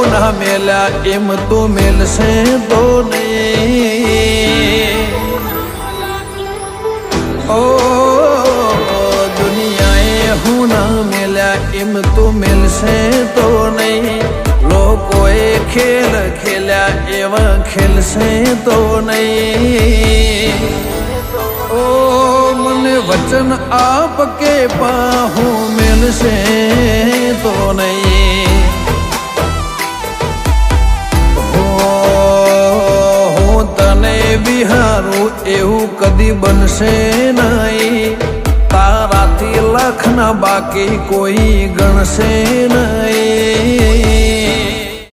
હું ના મેલ્યા એમ તો મેલશે તો નહીં. ઓ દુનિયાએ હું ના મેલ્યા એમ તો મેલશે તો નહીં. લોકોએ ખેલ ખેલ્યા એવા ખેલશે તો નહીં. ઓ મને વચન આપ કે પાહું મેલશે તો નહીં. હું તને વિહારું એવું કદી બનશે નહીં. તારાથી લાખના બાકી કોઈ ગણશે નહીં.